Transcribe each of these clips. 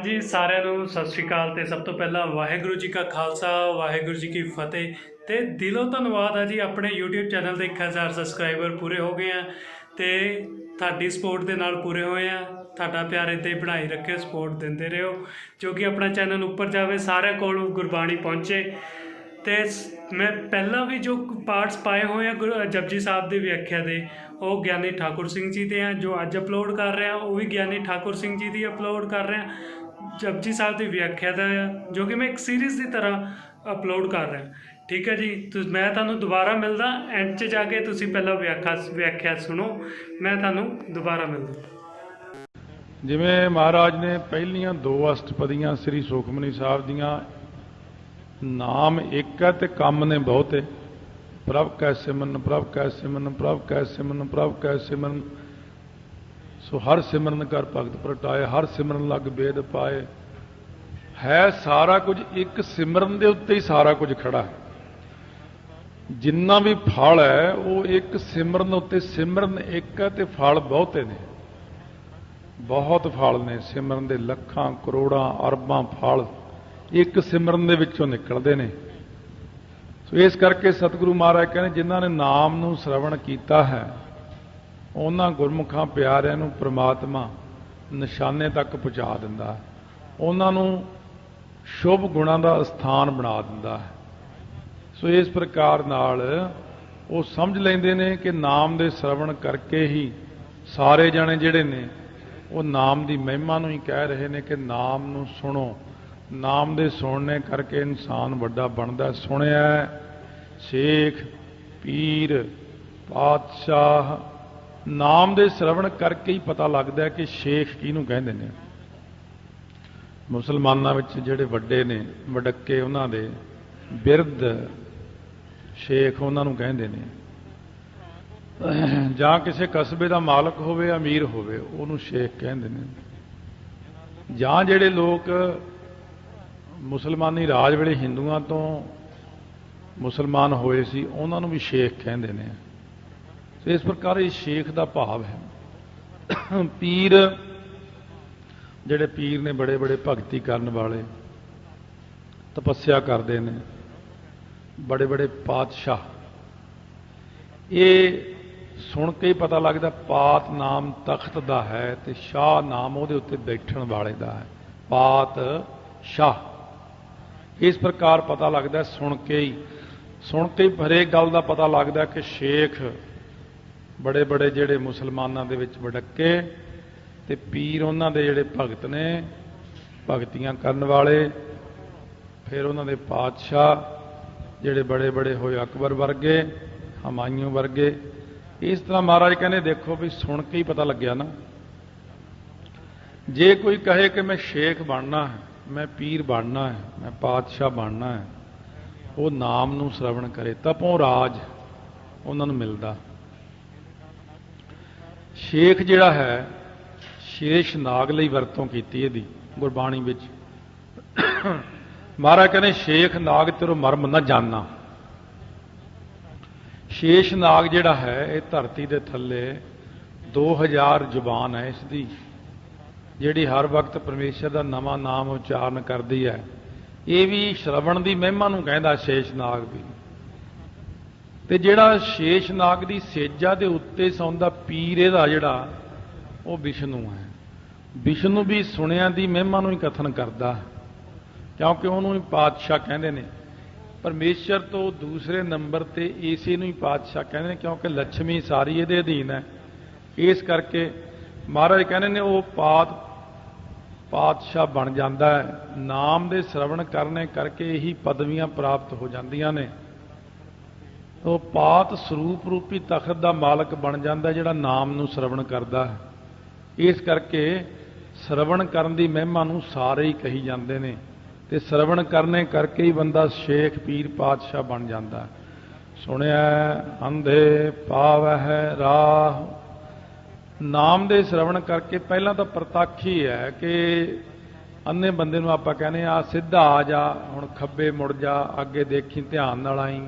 जी साਰਿਆਂ ਨੂੰ ਸਤਿ ਸ਼੍ਰੀ ਅਕਾਲ ਤੇ ਸਭ ਤੋਂ ਪਹਿਲਾਂ ਵਾਹਿਗੁਰੂ ਜੀ ਕਾ ਖਾਲਸਾ ਵਾਹਿਗੁਰੂ ਜੀ ਕੀ ਫਤਿਹ ਤੇ ਦਿਲੋਂ ਧੰਨਵਾਦ ਆ ਜੀ। ਆਪਣੇ YouTube ਚੈਨਲ ਤੇ 1000 ਸਬਸਕ੍ਰਾਈਬਰ ਪੂਰੇ ਹੋ ਗਏ ਆ ਤੇ ਤੁਹਾਡੀ ਸਪੋਰਟ ਦੇ ਨਾਲ ਪੂਰੇ ਹੋਏ ਆ। ਤੁਹਾਡਾ ਪਿਆਰ ਇੱਦਾਂ ਹੀ ਬਣਾਈ ਰੱਖਿਓ, ਸਪੋਰਟ ਦਿੰਦੇ ਰਹੋ ਜੋ ਕਿ ਆਪਣਾ ਚੈਨਲ ਉੱਪਰ ਜਾਵੇ, ਸਾਰਿਆਂ ਕੋਲ ਗੁਰਬਾਣੀ ਪਹੁੰਚੇ। ਤੇ ਮੈਂ ਪਹਿਲਾਂ ਵੀ ਜੋ ਪਾਰਟਸ ਪਾਏ ਹੋਏ ਆ ਜਪਜੀ ਸਾਹਿਬ ਦੀ ਵਿਆਖਿਆ ਦੇ, ਉਹ ਗਿਆਨੀ ਠਾकुर ਸਿੰਘ ਜੀ ਦੇ ਆ। ਜੋ ਅੱਜ ਅਪਲੋਡ ਕਰ ਰਿਹਾ ਉਹ ਵੀ ਗਿਆਨੀ ਠਾकुर ਸਿੰਘ ਜੀ ਦੀ ਅਪਲੋਡ ਕਰ ਰਿਹਾ। ਜਪਜੀ ਸਾਹਿਬ ਦੀ ਵਿਆਖਿਆ ਦਾ ਆ ਜੋ ਕਿ ਮੈਂ ਇੱਕ ਸੀਰੀਜ਼ ਦੀ ਤਰ੍ਹਾਂ ਅਪਲੋਡ ਕਰ ਰਿਹਾ। ਠੀਕ ਹੈ ਜੀ, ਮੈਂ ਤੁਹਾਨੂੰ ਦੁਬਾਰਾ ਮਿਲਦਾ ਐਂਡ 'ਚ ਜਾ ਕੇ। ਤੁਸੀਂ ਪਹਿਲਾਂ ਵਿਆਖਿਆ ਸੁਣੋ, ਮੈਂ ਤੁਹਾਨੂੰ ਦੁਬਾਰਾ ਮਿਲਦਾ। ਜਿਵੇਂ ਮਹਾਰਾਜ ਨੇ ਪਹਿਲੀਆਂ ਦੋ ਅਸ਼ਟਪਦੀਆਂ ਸ੍ਰੀ ਸੁਖਮਨੀ ਸਾਹਿਬ ਦੀਆਂ, ਨਾਮ ਇੱਕ ਹੈ ਤੇ ਕੰਮ ਨੇ ਬਹੁਤੇ। ਪ੍ਰਭ ਕੈ ਸਿਮਰਨ, ਪ੍ਰਭ ਕੈ ਸਿਮਰਨ, ਪ੍ਰਭ ਕੈ ਸਿਮਰਨ, ਪ੍ਰਭ ਕੈ ਸਿਮਰਨ। ਸੋ ਹਰ ਸਿਮਰਨ ਕਰ ਭਗਤ ਪ੍ਰਗਟਾਏ, ਹਰ ਸਿਮਰਨ ਲੱਗ ਬੇਦ ਪਾਏ। ਹੈ ਸਾਰਾ ਕੁਝ ਇੱਕ ਸਿਮਰਨ ਦੇ ਉੱਤੇ ਹੀ ਸਾਰਾ ਕੁਝ ਖੜਾ ਹੈ। ਜਿੰਨਾ ਵੀ ਫਲ ਹੈ ਉਹ ਇੱਕ ਸਿਮਰਨ ਉੱਤੇ। ਸਿਮਰਨ ਇੱਕ ਹੈ ਤੇ ਫਲ ਬਹੁਤੇ ਨੇ, ਬਹੁਤ ਫਲ ਨੇ ਸਿਮਰਨ ਦੇ। ਲੱਖਾਂ ਕਰੋੜਾਂ ਅਰਬਾਂ ਫਲ ਇੱਕ ਸਿਮਰਨ ਦੇ ਵਿੱਚੋਂ ਨਿਕਲਦੇ ਨੇ। ਸੋ ਇਸ ਕਰਕੇ ਸਤਿਗੁਰੂ ਮਹਾਰਾਜ ਕਹਿੰਦੇ, ਜਿਨ੍ਹਾਂ ਨੇ ਨਾਮ ਨੂੰ ਸ਼ਰਵਣ ਕੀਤਾ ਹੈ ਉਹਨਾਂ ਗੁਰਮੁਖਾਂ ਪਿਆਰਿਆਂ ਨੂੰ ਪ੍ਰਮਾਤਮਾ ਨਿਸ਼ਾਨੇ ਤੱਕ ਪਹੁੰਚਾ ਦਿੰਦਾ ਹੈ, ਉਹਨਾਂ ਨੂੰ ਸ਼ੁਭ ਗੁਣਾਂ ਦਾ ਸਥਾਨ ਬਣਾ ਦਿੰਦਾ ਹੈ। ਸੋ ਇਸ ਪ੍ਰਕਾਰ ਨਾਲ ਉਹ ਸਮਝ ਲੈਂਦੇ ਨੇ ਕਿ ਨਾਮ ਦੇ ਸ਼ਰਵਣ ਕਰਕੇ ਹੀ ਸਾਰੇ ਜਣੇ ਜਿਹੜੇ ਨੇ ਉਹ ਨਾਮ ਦੀ ਮਹਿਮਾ ਨੂੰ ਹੀ ਕਹਿ ਰਹੇ ਨੇ ਕਿ ਨਾਮ ਨੂੰ ਸੁਣੋ। ਨਾਮ ਦੇ ਸੁਣਨੇ ਕਰਕੇ ਇਨਸਾਨ ਵੱਡਾ ਬਣਦਾ। ਸੁਣਿਆ ਸ਼ੇਖ ਪੀਰ ਪਾਤਸ਼ਾਹ, ਨਾਮ ਦੇ ਸ਼ਰਵਣ ਕਰਕੇ ਹੀ ਪਤਾ ਲੱਗਦਾ ਕਿ ਸ਼ੇਖ ਕਿਹਨੂੰ ਕਹਿੰਦੇ ਨੇ। ਮੁਸਲਮਾਨਾਂ ਵਿੱਚ ਜਿਹੜੇ ਵੱਡੇ ਨੇ ਵਡੱਕੇ, ਉਹਨਾਂ ਦੇ ਬਿਰਧ ਸ਼ੇਖ ਉਹਨਾਂ ਨੂੰ ਕਹਿੰਦੇ ਨੇ। ਜਾਂ ਕਿਸੇ ਕਸਬੇ ਦਾ ਮਾਲਕ ਹੋਵੇ, ਅਮੀਰ ਹੋਵੇ, ਉਹਨੂੰ ਸ਼ੇਖ ਕਹਿੰਦੇ ਨੇ। ਜਾਂ ਜਿਹੜੇ ਲੋਕ ਮੁਸਲਮਾਨੀ ਰਾਜ ਵੇਲੇ ਹਿੰਦੂਆਂ ਤੋਂ ਮੁਸਲਮਾਨ ਹੋਏ ਸੀ ਉਹਨਾਂ ਨੂੰ ਵੀ ਸ਼ੇਖ ਕਹਿੰਦੇ ਨੇ। ਇਸ ਪ੍ਰਕਾਰ ਇਹ ਸ਼ੇਖ ਦਾ ਭਾਵ ਹੈ। ਪੀਰ, ਜਿਹੜੇ ਪੀਰ ਨੇ ਬੜੇ ਬੜੇ ਭਗਤੀ ਕਰਨ ਵਾਲੇ, ਤਪੱਸਿਆ ਕਰਦੇ ਨੇ, ਬੜੇ ਬੜੇ ਪਾਤਸ਼ਾਹ। ਇਹ ਸੁਣ ਕੇ ਹੀ ਪਤਾ ਲੱਗਦਾ ਪਾਤ ਨਾਮ ਤਖਤ ਦਾ ਹੈ ਤੇ ਸ਼ਾਹ ਨਾਮ ਉਹਦੇ ਉੱਤੇ ਬੈਠਣ ਵਾਲੇ ਦਾ ਹੈ। ਪਾਤ ਸ਼ਾਹ, ਇਸ ਪ੍ਰਕਾਰ ਪਤਾ ਲੱਗਦਾ ਸੁਣ ਕੇ ਹੀ ਹਰੇਕ ਗੱਲ ਦਾ ਪਤਾ ਲੱਗਦਾ ਕਿ ਸ਼ੇਖ ਬੜੇ ਬੜੇ ਜਿਹੜੇ ਮੁਸਲਮਾਨਾਂ ਦੇ ਵਿੱਚ ਵਡੱਕੇ, ਤੇ ਪੀਰ ਉਹਨਾਂ ਦੇ ਜਿਹੜੇ ਭਗਤ ਨੇ, ਭਗਤੀਆਂ ਕਰਨ ਵਾਲੇ। ਫਿਰ ਉਹਨਾਂ ਦੇ ਪਾਤਸ਼ਾਹ ਜਿਹੜੇ ਬੜੇ ਬੜੇ ਹੋਏ, ਅਕਬਰ ਵਰਗੇ, ਹਮਾਯੂੰ ਵਰਗੇ। ਇਸ ਤਰ੍ਹਾਂ ਮਹਾਰਾਜ ਕਹਿੰਦੇ ਦੇਖੋ ਵੀ ਸੁਣ ਕੇ ਹੀ ਪਤਾ ਲੱਗਿਆ ਨਾ। ਜੇ ਕੋਈ ਕਹੇ ਕਿ ਮੈਂ ਸ਼ੇਖ ਬਣਨਾ ਹੈ, ਮੈਂ ਪੀਰ ਬਣਨਾ ਹੈ, ਮੈਂ ਪਾਤਸ਼ਾਹ ਬਣਨਾ ਹੈ, ਉਹ ਨਾਮ ਨੂੰ ਸ਼ਰਵਣ ਕਰੇ, ਤਪੋਂ ਰਾਜ ਉਹਨਾਂ ਨੂੰ ਮਿਲਦਾ। ਸ਼ੇਖ ਜਿਹੜਾ ਹੈ, ਸ਼ੇਸ਼ ਨਾਗ ਲਈ ਵਰਤੋਂ ਕੀਤੀ ਇਹਦੀ ਗੁਰਬਾਣੀ ਵਿੱਚ। ਮਹਾਰਾਜ ਕਹਿੰਦੇ ਸ਼ੇਖ ਨਾਗ ਤੇਰੋ ਮਰਮ ਨਾ ਜਾਨਾ। ਸ਼ੇਸ਼ ਨਾਗ ਜਿਹੜਾ ਹੈ ਇਹ ਧਰਤੀ ਦੇ ਥੱਲੇ 2000 ਜ਼ੁਬਾਨ ਹੈ ਇਸ ਦੀ, ਜਿਹੜੀ ਹਰ ਵਕਤ ਪਰਮੇਸ਼ਰ ਦਾ ਨਵਾਂ ਨਾਮ ਉਚਾਰਨ ਕਰਦੀ ਹੈ। ਇਹ ਵੀ ਸ਼ਰਵਣ ਦੀ ਮਹਿਮਾ ਨੂੰ ਕਹਿੰਦਾ ਸ਼ੇਸ਼ ਨਾਗ ਵੀ। ਤੇ ਜਿਹੜਾ ਸ਼ੇਸ਼ ਨਾਗ ਦੀ ਸੇਜਾ ਦੇ ਉੱਤੇ ਸੌਂਦਾ ਪੀਰ, ਇਹਦਾ ਜਿਹੜਾ ਉਹ ਵਿਸ਼ਨੂੰ ਹੈ। ਵਿਸ਼ਨੂੰ ਵੀ ਸੁਣਿਆਂ ਦੀ ਮਹਿਮਾ ਨੂੰ ਹੀ ਕਥਨ ਕਰਦਾ, ਕਿਉਂਕਿ ਉਹਨੂੰ ਹੀ ਪਾਤਸ਼ਾਹ ਕਹਿੰਦੇ ਨੇ। ਪਰਮੇਸ਼ਰ ਤੋਂ ਦੂਸਰੇ ਨੰਬਰ ਤੇ ਇਸੇ ਨੂੰ ਹੀ ਪਾਤਸ਼ਾਹ ਕਹਿੰਦੇ ਨੇ, ਕਿਉਂਕਿ ਲੱਛਮੀ ਸਾਰੀ ਇਹਦੇ ਅਧੀਨ ਹੈ। ਇਸ ਕਰਕੇ ਮਹਾਰਾਜ ਕਹਿੰਦੇ ਨੇ ਉਹ ਪਾਤਸ਼ਾਹ ਬਣ ਜਾਂਦਾ ਹੈ। ਨਾਮ ਦੇ ਸ਼ਰਵਣ ਕਰਨੇ ਕਰਕੇ ਇਹੀ ਪਦਵੀਆਂ ਪ੍ਰਾਪਤ ਹੋ ਜਾਂਦੀਆਂ ਨੇ। ਉਹ ਪਾਤ ਸਰੂਪ ਰੂਪੀ ਤਖਤ ਦਾ ਮਾਲਕ ਬਣ ਜਾਂਦਾ ਜਿਹੜਾ ਨਾਮ ਨੂੰ ਸ਼ਰਵਣ ਕਰਦਾ ਹੈ। ਇਸ ਕਰਕੇ ਸ਼ਰਵਣ ਕਰਨ ਦੀ ਮਹਿਮਾ ਨੂੰ ਸਾਰੇ ਹੀ ਕਹੀ ਜਾਂਦੇ ਨੇ, ਤੇ ਸ਼ਰਵਣ ਕਰਨੇ ਕਰਕੇ ਹੀ ਬੰਦਾ ਸ਼ੇਖ ਪੀਰ ਪਾਤਸ਼ਾਹ ਬਣ ਜਾਂਦਾ। ਸੁਣਿਆ ਅੰਧੇ ਪਾਵਹਿ ਰਾਹ। ਨਾਮ ਦੇ ਸ਼ਰਵਣ ਕਰਕੇ ਪਹਿਲਾਂ ਤਾਂ ਪ੍ਰਤੱਖ ਹੀ ਹੈ ਕਿ ਅੰਨੇ ਬੰਦੇ ਨੂੰ ਆਪਾਂ ਕਹਿੰਦੇ ਆ ਸਿੱਧਾ ਆ ਜਾ, ਹੁਣ ਖੱਬੇ ਮੁੜ ਜਾ, ਅੱਗੇ ਦੇਖੀ, ਧਿਆਨ ਨਾਲ ਆਈ,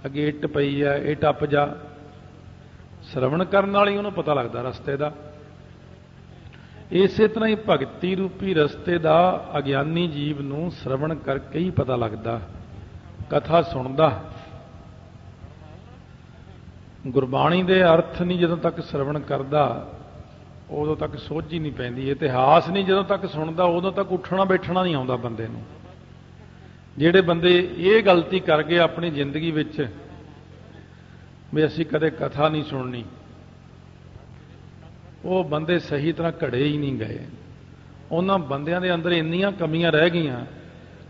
ਅੱਗੇ ਇੱਟ ਪਈ ਹੈ ਇਹ ਟੱਪ ਜਾ। ਸ਼ਰਵਣ ਕਰਨ ਨਾਲ ਹੀ ਉਹਨੂੰ ਪਤਾ ਲੱਗਦਾ ਰਸਤੇ ਦਾ। ਇਸੇ ਤਰ੍ਹਾਂ ਹੀ ਭਗਤੀ ਰੂਪੀ ਰਸਤੇ ਦਾ ਅਗਿਆਨੀ ਜੀਵ ਨੂੰ ਸ਼ਰਵਣ ਕਰਕੇ ਹੀ ਪਤਾ ਲੱਗਦਾ, ਕਥਾ ਸੁਣਦਾ। ਗੁਰਬਾਣੀ ਦੇ ਅਰਥ ਨਹੀਂ ਜਦੋਂ ਤੱਕ ਸ਼ਰਵਣ ਕਰਦਾ ਉਦੋਂ ਤੱਕ ਸੋਝੀ ਨਹੀਂ ਪੈਂਦੀ। ਇਤਿਹਾਸ ਨਹੀਂ ਜਦੋਂ ਤੱਕ ਸੁਣਦਾ ਉਦੋਂ ਤੱਕ ਉੱਠਣਾ ਬੈਠਣਾ ਨਹੀਂ ਆਉਂਦਾ ਬੰਦੇ ਨੂੰ। ਜਿਹੜੇ ਬੰਦੇ ਇਹ ਗਲਤੀ ਕਰ ਗਏ ਆਪਣੀ ਜ਼ਿੰਦਗੀ ਵਿੱਚ ਵੀ ਅਸੀਂ ਕਦੇ ਕਥਾ ਨਹੀਂ ਸੁਣਨੀ, ਉਹ ਬੰਦੇ ਸਹੀ ਤਰ੍ਹਾਂ ਘੜੇ ਹੀ ਨਹੀਂ ਗਏ। ਉਹਨਾਂ ਬੰਦਿਆਂ ਦੇ ਅੰਦਰ ਇੰਨੀਆਂ ਕਮੀਆਂ ਰਹਿ ਗਈਆਂ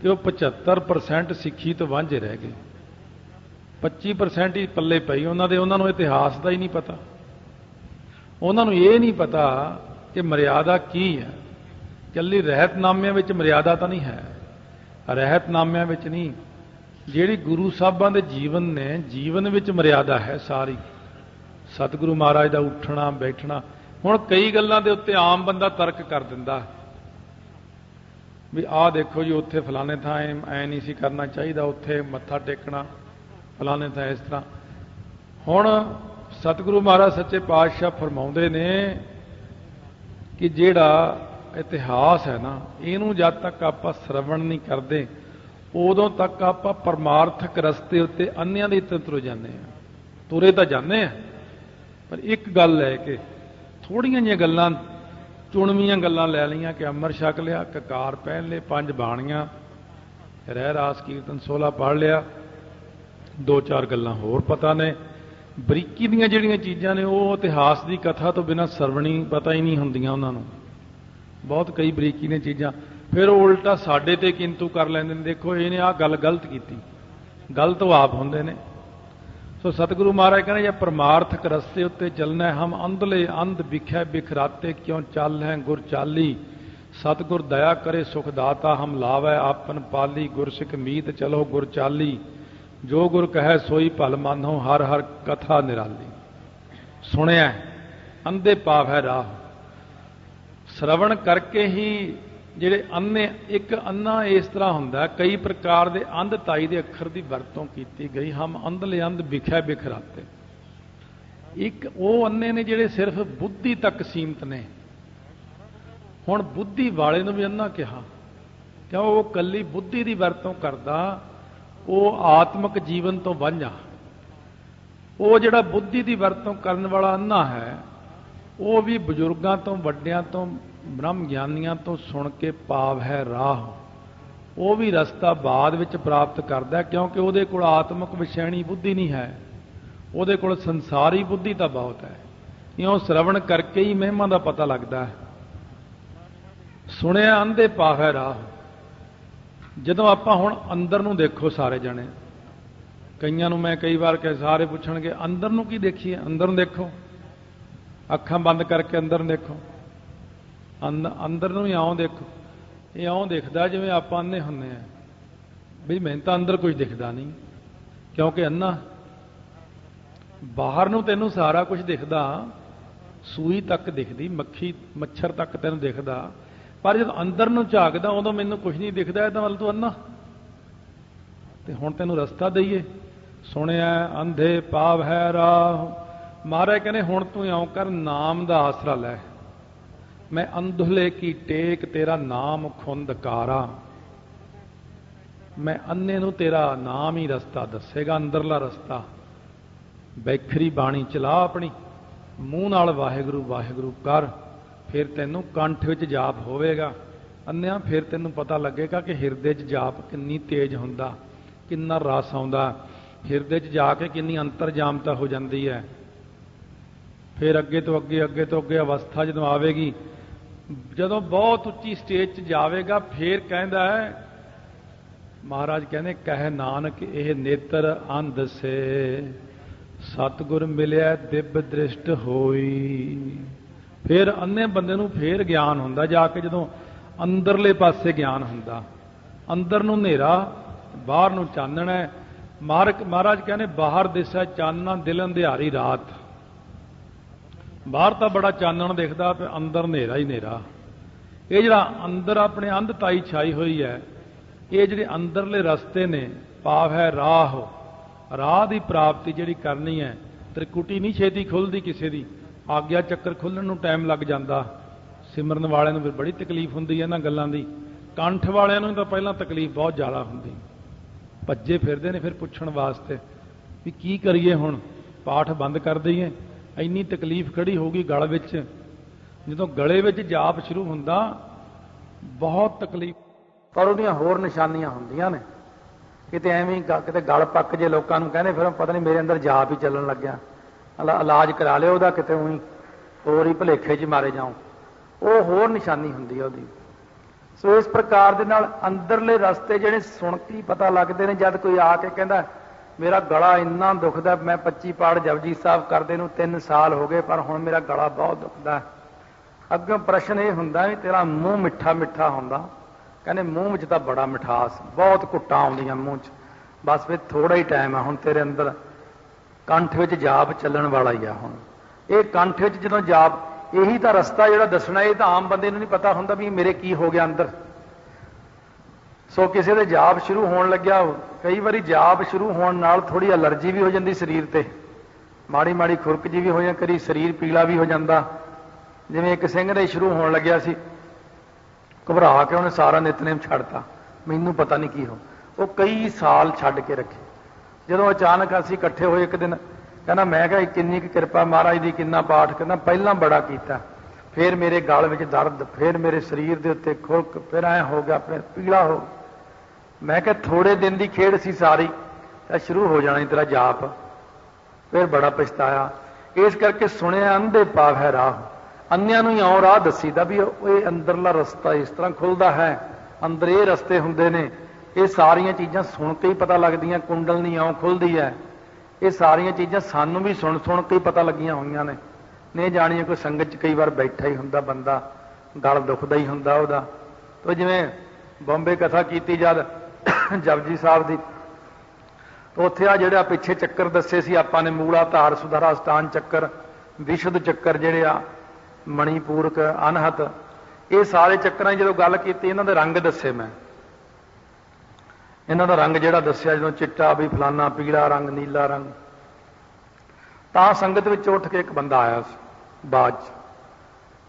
ਕਿ ਉਹ 75% ਸਿੱਖੀ ਤੋਂ ਵਾਂਝੇ ਰਹਿ ਗਏ। 25% ਹੀ ਪੱਲੇ ਪਈ ਉਹਨਾਂ ਦੇ। ਉਹਨਾਂ ਨੂੰ ਇਤਿਹਾਸ ਦਾ ਹੀ ਨਹੀਂ ਪਤਾ। ਉਹਨਾਂ ਨੂੰ ਇਹ ਨਹੀਂ ਪਤਾ ਕਿ ਮਰਿਆਦਾ ਕੀ ਹੈ। ਇਕੱਲੀ ਰਹਿਤਨਾਮਿਆਂ ਵਿੱਚ ਮਰਿਆਦਾ ਤਾਂ ਨਹੀਂ ਹੈ। ਰਹਿਤਨਾਮਿਆਂ ਵਿੱਚ ਨਹੀਂ, ਜਿਹੜੀ ਗੁਰੂ ਸਾਹਿਬਾਂ ਦੇ ਜੀਵਨ ਨੇ, ਜੀਵਨ ਵਿੱਚ ਮਰਿਆਦਾ ਹੈ ਸਾਰੀ। ਸਤਿਗੁਰੂ ਮਹਾਰਾਜ ਦਾ ਉੱਠਣਾ ਬੈਠਣਾ। ਹੁਣ ਕਈ ਗੱਲਾਂ ਦੇ ਉੱਤੇ ਆਮ ਬੰਦਾ ਤਰਕ ਕਰ ਦਿੰਦਾ ਵੀ ਆਹ ਦੇਖੋ ਜੀ ਉੱਥੇ ਫਲਾਣੇ ਥਾਂ ਐ ਨਹੀਂ ਸੀ ਕਰਨਾ ਚਾਹੀਦਾ, ਉੱਥੇ ਮੱਥਾ ਟੇਕਣਾ ਫਲਾਣੇ ਥਾਂ ਇਸ ਤਰ੍ਹਾਂ। ਹੁਣ ਸਤਿਗੁਰੂ ਮਹਾਰਾਜ ਸੱਚੇ ਪਾਤਸ਼ਾਹ ਫਰਮਾਉਂਦੇ ਨੇ ਕਿ ਜਿਹੜਾ ਇਤਿਹਾਸ ਹੈ ਨਾ, ਇਹਨੂੰ ਜਦ ਤੱਕ ਆਪਾਂ ਸ਼ਰਵਣ ਨਹੀਂ ਕਰਦੇ ਉਦੋਂ ਤੱਕ ਆਪਾਂ ਪਰਮਾਰਥਕ ਰਸਤੇ ਉੱਤੇ ਅੰਨ੍ਹਿਆਂ ਦੀ ਤਰ੍ਹਾਂ ਤੁਰ ਜਾਂਦੇ ਹਾਂ। ਤੁਰੇ ਤਾਂ ਜਾਂਦੇ ਆ, ਪਰ ਇੱਕ ਗੱਲ ਹੈ ਕਿ ਥੋੜ੍ਹੀਆਂ ਜਿਹੀਆਂ ਗੱਲਾਂ, ਚੁਣਵੀਆਂ ਗੱਲਾਂ ਲੈ ਲਈਆਂ ਕਿ ਅੰਮ੍ਰਿਤ ਛਕ ਲਿਆ, ਕਕਾਰ ਪਹਿਨ ਲਏ, 5 ਬਾਣੀਆਂ, ਰਹਿ ਰਾਸ ਕੀਰਤਨ 16 ਪੜ੍ਹ ਲਿਆ, 2-4 ਗੱਲਾਂ ਹੋਰ ਪਤਾ ਨੇ। ਬਰੀਕੀ ਦੀਆਂ ਜਿਹੜੀਆਂ ਚੀਜ਼ਾਂ ਨੇ ਉਹ ਇਤਿਹਾਸ ਦੀ ਕਥਾ ਤੋਂ ਬਿਨਾਂ ਸਰਵਣੀ ਪਤਾ ਹੀ ਨਹੀਂ ਹੁੰਦੀਆਂ ਉਹਨਾਂ ਨੂੰ। ਬਹੁਤ ਕਈ ਬਰੀਕੀ ਦੀਆਂ ਚੀਜ਼ਾਂ ਫਿਰ ਉਹ ਉਲਟਾ ਸਾਡੇ ਤੇ ਕਿੰਤੂ ਕਰ ਲੈਂਦੇ ਨੇ। ਦੇਖੋ ਇਹਨੇ ਆਹ ਗੱਲ ਗਲਤ ਕੀਤੀ, ਗਲਤ ਉਹ ਆਪ ਹੁੰਦੇ ਨੇ। ਸੋ ਸਤਿਗੁਰੂ ਮਹਾਰਾਜ ਕਹਿੰਦੇ ਜੇ ਪਰਮਾਰਥਕ ਰਸਤੇ ਉੱਤੇ ਚੱਲਣਾ ਹੈ, ਹਮ ਅੰਧਲੇ ਅੰਧ ਵਿਖੈ ਬਿਖਰਾਤੇ ਕਿਉਂ ਚੱਲ ਹੈ ਗੁਰ ਚਾਲੀ। ਸਤਿਗੁਰ ਦਇਆ ਕਰੇ ਸੁਖ ਦਾਤਾ ਹਮ ਲਾਵੈ ਆਪਨ ਪਾਲੀ। ਗੁਰਸਿੱਖ ਮੀਤ ਚਲੋ ਗੁਰ ਚਾਲੀ। ਜੋ ਗੁਰ ਕਹੈ ਸੋਈ ਭਲ ਮੰਨੋ ਹਰ ਹਰ ਕਥਾ ਨਿਰਾਲੀ। ਸੁਣਿਆ ਅੰਧੇ ਪਾਵੈ ਰਾਹ। ਸ਼ਰਵਣ ਕਰਕੇ ਹੀ ਜਿਹੜੇ ਅੰਨੇ, ਇੱਕ ਅੰਨਾ ਇਸ ਤਰ੍ਹਾਂ ਹੁੰਦਾ, ਕਈ ਪ੍ਰਕਾਰ ਦੇ ਅੰਧਤਾਈ ਦੇ ਅੱਖਰ ਦੀ ਵਰਤੋਂ ਕੀਤੀ ਗਈ। ਹਮ ਅੰਧਲੇ ਅੰਧ ਵਿਖੈ ਬਿਖਰਾਤੇ। ਇੱਕ ਉਹ ਅੰਨੇ ਨੇ ਜਿਹੜੇ ਸਿਰਫ ਬੁੱਧੀ ਤੱਕ ਸੀਮਤ ਨੇ। ਹੁਣ ਬੁੱਧੀ ਵਾਲੇ ਨੂੰ ਵੀ ਅੰਨਾ ਕਿਹਾ ਕਿਉਂ? ਉਹ ਕੱਲੀ ਬੁੱਧੀ ਦੀ ਵਰਤੋਂ ਕਰਦਾ, ਉਹ ਆਤਮਿਕ ਜੀਵਨ ਤੋਂ ਵਾਂਝਾ। ਉਹ ਜਿਹੜਾ ਬੁੱਧੀ ਦੀ ਵਰਤੋਂ ਕਰਨ ਵਾਲਾ ਅੰਨਾ ਹੈ, ਉਹ ਵੀ ਬਜ਼ੁਰਗਾਂ ਤੋਂ, ਵੱਡਿਆਂ ਤੋਂ, ਬ੍ਰਹਮ ਗਿਆਨੀਆਂ ਤੋਂ ਸੁਣ ਕੇ ਪਾਵ ਹੈ ਰਾਹ। ਉਹ ਵੀ ਰਸਤਾ ਬਾਅਦ ਵਿੱਚ ਪ੍ਰਾਪਤ ਕਰਦਾ, ਕਿਉਂਕਿ ਉਹਦੇ ਕੋਲ ਆਤਮਿਕ ਵਿਸ਼ੈਣੀ ਬੁੱਧੀ ਨਹੀਂ ਹੈ, ਉਹਦੇ ਕੋਲ ਸੰਸਾਰੀ ਬੁੱਧੀ ਤਾਂ ਬਹੁਤ ਹੈ। ਇਉਂ ਸ਼ਰਵਣ ਕਰਕੇ ਹੀ ਮਹਿਮਾ ਦਾ ਪਤਾ ਲੱਗਦਾ ਹੈ। ਸੁਣਿਆ ਅੰਧੇ ਪਾਵੈ ਰਾਹ। ਜਦੋਂ ਆਪਾਂ ਹੁਣ ਅੰਦਰ ਨੂੰ ਦੇਖੋ ਸਾਰੇ ਜਣੇ, ਕਈਆਂ ਨੂੰ ਮੈਂ ਕਈ ਵਾਰ ਕਹੇ, ਸਾਰੇ ਪੁੱਛਣਗੇ ਅੰਦਰ ਨੂੰ ਕੀ ਦੇਖੀਏ? ਅੰਦਰ ਨੂੰ ਦੇਖੋ, ਅੱਖਾਂ ਬੰਦ ਕਰਕੇ ਅੰਦਰ ਨੂੰ ਦੇਖੋ। ਅੰਦਰ ਨੂੰ ਹੀ ਆਉਂ ਦੇਖੋ। ਇਹ ਆਉਂ ਦਿਖਦਾ ਜਿਵੇਂ ਆਪਾਂ ਅੰਨੇ ਹੁੰਦੇ ਆ ਵੀ ਮੈਨੂੰ ਤਾਂ ਅੰਦਰ ਕੁਝ ਦਿਖਦਾ ਨਹੀਂ, ਕਿਉਂਕਿ ਅੰਨਾ। ਬਾਹਰ ਨੂੰ ਤੈਨੂੰ ਸਾਰਾ ਕੁਝ ਦਿਖਦਾ, ਸੂਈ ਤੱਕ ਦਿਖਦੀ, ਮੱਖੀ ਮੱਛਰ ਤੱਕ ਤੈਨੂੰ ਦਿਖਦਾ, ਪਰ ਜਦੋਂ ਅੰਦਰ ਨੂੰ ਝਾਕਦਾ ਉਦੋਂ ਮੈਨੂੰ ਕੁਝ ਨਹੀਂ ਦਿਖਦਾ। ਇਹਦਾ ਮਤਲਬ ਤੂੰ ਅੰਨਾ। ਤੇ ਹੁਣ ਤੈਨੂੰ ਰਸਤਾ ਦਈਏ। ਸੁਣਿਆ ਅੰਧੇ ਪਾਵ ਹੈ ਰਾਹ। ਮਹਾਰਾਜ ਕਹਿੰਦੇ ਹੁਣ ਤੂੰ ਇਉਂ ਕਰ, ਨਾਮ ਦਾ ਆਸਰਾ ਲੈ। ਮੈਂ ਅੰਧਲੇ ਕੀ ਟੇਕ ਤੇਰਾ ਨਾਮ ਖੁੰਦਕਾਰਾ। ਮੈਂ ਅੰਨੇ ਨੂੰ ਤੇਰਾ ਨਾਮ ਹੀ ਰਸਤਾ ਦੱਸੇਗਾ, ਅੰਦਰਲਾ ਰਸਤਾ। ਬੈਖਰੀ ਬਾਣੀ ਚਲਾ ਆਪਣੀ, ਮੂੰਹ ਨਾਲ ਵਾਹਿਗੁਰੂ ਵਾਹਿਗੁਰੂ ਕਰ, ਫਿਰ ਤੈਨੂੰ ਕੰਠ ਵਿੱਚ ਜਾਪ ਹੋਵੇਗਾ। ਅੰਨਿਆਂ ਫਿਰ ਤੈਨੂੰ ਪਤਾ ਲੱਗੇਗਾ ਕਿ ਹਿਰਦੇ 'ਚ ਜਾਪ ਕਿੰਨੀ ਤੇਜ਼ ਹੁੰਦਾ, ਕਿੰਨਾ ਰਸ ਆਉਂਦਾ। ਹਿਰਦੇ 'ਚ ਜਾ ਕੇ ਕਿੰਨੀ ਅੰਤਰਜਾਮਤਾ ਹੋ ਜਾਂਦੀ ਹੈ। ਫਿਰ ਅੱਗੇ ਤੋਂ ਅੱਗੇ, ਅੱਗੇ ਤੋਂ ਅੱਗੇ ਅਵਸਥਾ ਜਦੋਂ ਆਵੇਗੀ, ਜਦੋਂ ਬਹੁਤ ਉੱਚੀ ਸਟੇਜ 'ਚ ਜਾਵੇਗਾ, ਫਿਰ ਕਹਿੰਦਾ ਹੈ ਮਹਾਰਾਜ ਕਹਿੰਦੇ ਕਹਿ ਨਾਨਕ ਇਹ ਨੇਤਰ ਅੰਧ ਸੇ ਸਤਿਗੁਰ ਮਿਲਿਆ ਦਿਵ ਦ੍ਰਿਸ਼ਟ ਹੋਈ। ਫਿਰ ਅੰਨੇ ਬੰਦੇ ਨੂੰ ਫਿਰ ਗਿਆਨ ਹੁੰਦਾ, ਜਾ ਕੇ ਜਦੋਂ ਅੰਦਰਲੇ ਪਾਸੇ ਗਿਆਨ ਹੁੰਦਾ। ਅੰਦਰ ਨੂੰ ਹਨੇਰਾ, ਬਾਹਰ ਨੂੰ ਚਾਨਣ ਹੈ। ਮਹਾਰਾਜ ਕਹਿੰਦੇ ਬਾਹਰ ਦਿਸੈ ਚਾਨਣਾ ਦਿਲ ਅੰਧਿਆਰੀ ਰਾਤ। ਬਾਹਰ ਤਾਂ ਬੜਾ ਚਾਨਣ ਦਿਖਦਾ, ਪਰ ਅੰਦਰ ਹਨੇਰਾ ਹੀ ਹਨੇਰਾ। ਇਹ ਜਿਹੜਾ ਅੰਦਰ ਆਪਣੇ ਅੰਧਤਾਈ ਛਾਈ ਹੋਈ ਹੈ, ਇਹ ਜਿਹੜੇ ਅੰਦਰਲੇ ਰਸਤੇ ਨੇ, ਪਾਵ ਹੈ ਰਾਹ। ਰਾਹ ਦੀ ਪ੍ਰਾਪਤੀ ਜਿਹੜੀ ਕਰਨੀ ਹੈ, ਤ੍ਰਿਕੁਟੀ ਨਹੀਂ ਛੇਤੀ ਖੁੱਲਦੀ ਕਿਸੇ ਦੀ। ਆਗਿਆ ਚੱਕਰ ਖੁੱਲ੍ਹਣ ਨੂੰ ਟਾਈਮ ਲੱਗ ਜਾਂਦਾ, ਸਿਮਰਨ ਵਾਲਿਆਂ ਨੂੰ ਵੀ ਬੜੀ ਤਕਲੀਫ ਹੁੰਦੀ ਹੈ ਇਹਨਾਂ ਗੱਲਾਂ ਦੀ, ਕੰਠ ਵਾਲਿਆਂ ਨੂੰ ਤਾਂ ਪਹਿਲਾਂ ਤਕਲੀਫ ਬਹੁਤ ਜ਼ਿਆਦਾ ਹੁੰਦੀ, ਭੱਜੇ ਫਿਰਦੇ ਨੇ ਫਿਰ ਪੁੱਛਣ ਵਾਸਤੇ ਵੀ ਕੀ ਕਰੀਏ, ਹੁਣ ਪਾਠ ਬੰਦ ਕਰ ਦਈਏ, ਇੰਨੀ ਤਕਲੀਫ ਖੜੀ ਹੋਊਗੀ ਗਲ ਵਿੱਚ। ਜਦੋਂ ਗਲੇ ਵਿੱਚ ਜਾਪ ਸ਼ੁਰੂ ਹੁੰਦਾ ਬਹੁਤ ਤਕਲੀਫ, ਪਰ ਉਹਦੀਆਂ ਹੋਰ ਨਿਸ਼ਾਨੀਆਂ ਹੁੰਦੀਆਂ ਨੇ। ਕਿਤੇ ਐਵੇਂ ਹੀ ਕਿਤੇ ਗਲ ਪੱਕ ਜੇ ਲੋਕਾਂ ਨੂੰ ਕਹਿੰਦੇ ਫਿਰ ਪਤਾ ਨਹੀਂ ਮੇਰੇ ਅੰਦਰ ਜਾਪ ਹੀ ਚੱਲਣ ਲੱਗਿਆ, ਇਲਾਜ ਕਰਾ ਲਿਓ ਉਹਦਾ, ਕਿਤੇ ਉਹੀ ਹੋਰ ਹੀ ਭੁਲੇਖੇ 'ਚ ਮਾਰੇ ਜਾਓ, ਉਹ ਹੋਰ ਨਿਸ਼ਾਨੀ ਹੁੰਦੀ ਹੈ ਉਹਦੀ। ਸੋ ਇਸ ਪ੍ਰਕਾਰ ਦੇ ਨਾਲ ਅੰਦਰਲੇ ਰਸਤੇ ਜਿਹੜੇ ਸੁਣ ਕੇ ਹੀ ਪਤਾ ਲੱਗਦੇ ਨੇ। ਜਦ ਕੋਈ ਆ ਕੇ ਕਹਿੰਦਾ ਮੇਰਾ ਗਲਾ ਇੰਨਾ ਦੁਖਦਾ, ਮੈਂ 25 ਪਾਠ ਜਪਜੀ ਸਾਹਿਬ ਕਰਦੇ ਨੂੰ 3 ਸਾਲ ਹੋ ਗਏ, ਪਰ ਹੁਣ ਮੇਰਾ ਗਲਾ ਬਹੁਤ ਦੁਖਦਾ, ਅੱਗੋਂ ਪ੍ਰਸ਼ਨ ਇਹ ਹੁੰਦਾ ਵੀ ਤੇਰਾ ਮੂੰਹ ਮਿੱਠਾ ਮਿੱਠਾ ਹੁੰਦਾ। ਕਹਿੰਦੇ ਮੂੰਹ ਵਿੱਚ ਤਾਂ ਬੜਾ ਮਿਠਾਸ, ਬਹੁਤ ਘੁੱਟਾਂ ਆਉਂਦੀਆਂ ਮੂੰਹ 'ਚ, ਬਸ ਫਿਰ ਥੋੜਾ ਹੀ ਟਾਈਮ ਆ, ਹੁਣ ਤੇਰੇ ਅੰਦਰ ਕੰਠ ਵਿੱਚ ਜਾਪ ਚੱਲਣ ਵਾਲਾ ਹੀ ਆ। ਹੁਣ ਇਹ ਕੰਠ ਵਿੱਚ ਜਦੋਂ ਜਾਪ, ਇਹੀ ਤਾਂ ਰਸਤਾ ਜਿਹੜਾ ਦੱਸਣਾ, ਇਹ ਤਾਂ ਆਮ ਬੰਦੇ ਨੂੰ ਨਹੀਂ ਪਤਾ ਹੁੰਦਾ ਵੀ ਮੇਰੇ ਕੀ ਹੋ ਗਿਆ ਅੰਦਰ। ਸੋ ਕਿਸੇ ਦੇ ਜਾਪ ਸ਼ੁਰੂ ਹੋਣ ਲੱਗਿਆ, ਕਈ ਵਾਰੀ ਜਾਪ ਸ਼ੁਰੂ ਹੋਣ ਨਾਲ ਥੋੜੀ ਅਲਰਜੀ ਵੀ ਹੋ ਜਾਂਦੀ ਸਰੀਰ ਤੇ, ਮਾੜੀ ਮਾੜੀ ਖੁਰਕ ਜੀ ਵੀ ਹੋ ਜਾਂਦੀ, ਕਦੀ ਸਰੀਰ ਪੀਲਾ ਵੀ ਹੋ ਜਾਂਦਾ। ਜਿਵੇਂ ਇੱਕ ਸਿੰਘ ਦੇ ਸ਼ੁਰੂ ਹੋਣ ਲੱਗਿਆ ਸੀ, ਘਬਰਾ ਕੇ ਉਹਨੇ ਸਾਰਾ ਨਿਤਨੇਮ ਛੱਡਤਾ, ਮੈਨੂੰ ਪਤਾ ਨਹੀਂ ਕੀ ਹੋ, ਉਹ ਕਈ ਸਾਲ ਛੱਡ ਕੇ ਰੱਖੇ। ਜਦੋਂ ਅਚਾਨਕ ਅਸੀਂ ਇਕੱਠੇ ਹੋਏ ਇੱਕ ਦਿਨ, ਕਹਿੰਦਾ ਮੈਂ ਕਿਹਾ ਕਿੰਨੀ ਕੁ ਕਿਰਪਾ ਮਹਾਰਾਜ ਦੀ, ਕਿੰਨਾ ਪਾਠ, ਕਹਿੰਦਾ ਪਹਿਲਾਂ ਬੜਾ ਕੀਤਾ, ਫਿਰ ਮੇਰੇ ਗਲ ਵਿੱਚ ਦਰਦ, ਫਿਰ ਮੇਰੇ ਸਰੀਰ ਦੇ ਉੱਤੇ ਖੁਰਕ, ਫਿਰ ਐਂ ਹੋ ਗਿਆ, ਫਿਰ ਪੀਲਾ ਹੋ। ਮੈਂ ਕਿਹਾ ਥੋੜੇ ਦਿਨ ਦੀ ਖੇਡ ਸੀ ਸਾਰੀ, ਤਾਂ ਸ਼ੁਰੂ ਹੋ ਜਾਣਾ ਤੇਰਾ ਜਾਪ। ਫਿਰ ਬੜਾ ਪਛਤਾਇਆ। ਇਸ ਕਰਕੇ ਸੁਣਿਆ ਅੰਧੇ ਪਾਵੈ ਰਾਹ, ਅੰਨਿਆਂ ਨੂੰ ਹੀ ਆਉਂ ਰਾਹ ਦੱਸੀਦਾ ਵੀ ਇਹ ਅੰਦਰਲਾ ਰਸਤਾ ਇਸ ਤਰ੍ਹਾਂ ਖੁੱਲਦਾ ਹੈ, ਅੰਦਰ ਇਹ ਰਸਤੇ ਹੁੰਦੇ ਨੇ। ਇਹ ਸਾਰੀਆਂ ਚੀਜ਼ਾਂ ਸੁਣ ਕੇ ਹੀ ਪਤਾ ਲੱਗਦੀਆਂ, ਕੁੰਡਲਨੀ ਆਉਂ ਖੁੱਲਦੀ ਹੈ, ਇਹ ਸਾਰੀਆਂ ਚੀਜ਼ਾਂ ਸਾਨੂੰ ਵੀ ਸੁਣ ਸੁਣ ਕੇ ਹੀ ਪਤਾ ਲੱਗੀਆਂ ਹੋਈਆਂ ਨੇ। ਨਹੀਂ ਜਾਣੀਏ ਕੋਈ ਸੰਗਤ 'ਚ ਕਈ ਵਾਰ ਬੈਠਾ ਹੀ ਹੁੰਦਾ ਬੰਦਾ, ਗਲ ਦੁਖਦਾ ਹੀ ਹੁੰਦਾ ਉਹਦਾ। ਤੋ ਜਿਵੇਂ ਬੰਬੇ ਕਥਾ ਕੀਤੀ ਜਦ ਜਪਜੀ ਸਾਹਿਬ ਦੀ, ਉੱਥੇ ਆ ਜਿਹੜਾ ਪਿੱਛੇ ਚੱਕਰ ਦੱਸੇ ਸੀ ਆਪਾਂ ਨੇ, ਮੂਲਾ ਧਾਰ ਸੁਧਾਰਾ ਸਥਾਨ ਚੱਕਰ, ਵਿਸ਼ੁੱਧ ਚੱਕਰ ਜਿਹੜੇ ਆ, ਮਣੀਪੂਰਕ, ਅਨਹਤ, ਇਹ ਸਾਰੇ ਚੱਕਰਾਂ 'ਚ ਜਦੋਂ ਗੱਲ ਕੀਤੀ, ਇਹਨਾਂ ਦੇ ਰੰਗ ਦੱਸੇ ਮੈਂ। ਇਹਨਾਂ ਦਾ ਰੰਗ ਜਿਹੜਾ ਦੱਸਿਆ, ਜਦੋਂ ਚਿੱਟਾ ਵੀ ਫਲਾਨਾ, ਪੀਲਾ ਰੰਗ, ਨੀਲਾ ਰੰਗ, ਤਾਂ ਸੰਗਤ ਵਿੱਚ ਉੱਠ ਕੇ ਇੱਕ ਬੰਦਾ ਆਇਆ ਸੀ ਬਾਅਦ 'ਚ,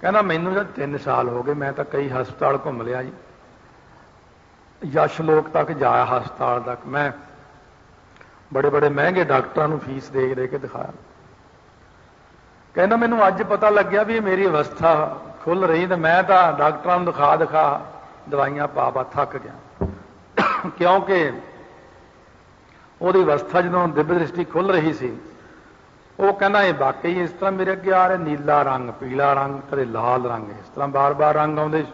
ਕਹਿੰਦਾ ਮੈਨੂੰ ਜਦ 3 ਸਾਲ ਹੋ ਗਏ, ਮੈਂ ਤਾਂ ਕਈ ਹਸਪਤਾਲ ਘੁੰਮ ਲਿਆ ਜੀ, ਯਸ਼ ਲੋਕ ਤੱਕ ਜਾਇਆ, ਹਸਪਤਾਲ ਤੱਕ, ਮੈਂ ਬੜੇ ਬੜੇ ਮਹਿੰਗੇ ਡਾਕਟਰਾਂ ਨੂੰ ਫੀਸ ਦੇ ਦੇ ਕੇ ਦਿਖਾਇਆ। ਕਹਿੰਦਾ ਮੈਨੂੰ ਅੱਜ ਪਤਾ ਲੱਗਿਆ ਵੀ ਮੇਰੀ ਅਵਸਥਾ ਖੁੱਲ ਰਹੀ, ਤੇ ਮੈਂ ਤਾਂ ਡਾਕਟਰਾਂ ਨੂੰ ਦਿਖਾ ਦਿਖਾ ਦਵਾਈਆਂ ਪਾ ਪਾ ਥੱਕ ਗਿਆ, ਕਿਉਂਕਿ ਉਹਦੀ ਅਵਸਥਾ ਜਦੋਂ ਦਿਵਯ ਦ੍ਰਿਸ਼ਟੀ ਖੁੱਲ ਰਹੀ ਸੀ, ਉਹ ਕਹਿੰਦਾ ਇਹ ਵਾਕਈ ਇਸ ਤਰ੍ਹਾਂ ਮੇਰੇ ਅੱਗੇ ਆ ਰਿਹਾ, ਨੀਲਾ ਰੰਗ, ਪੀਲਾ ਰੰਗ, ਕਦੇ ਲਾਲ ਰੰਗ, ਇਸ ਤਰ੍ਹਾਂ ਬਾਰ-ਬਾਰ ਰੰਗ ਆਉਂਦੇ।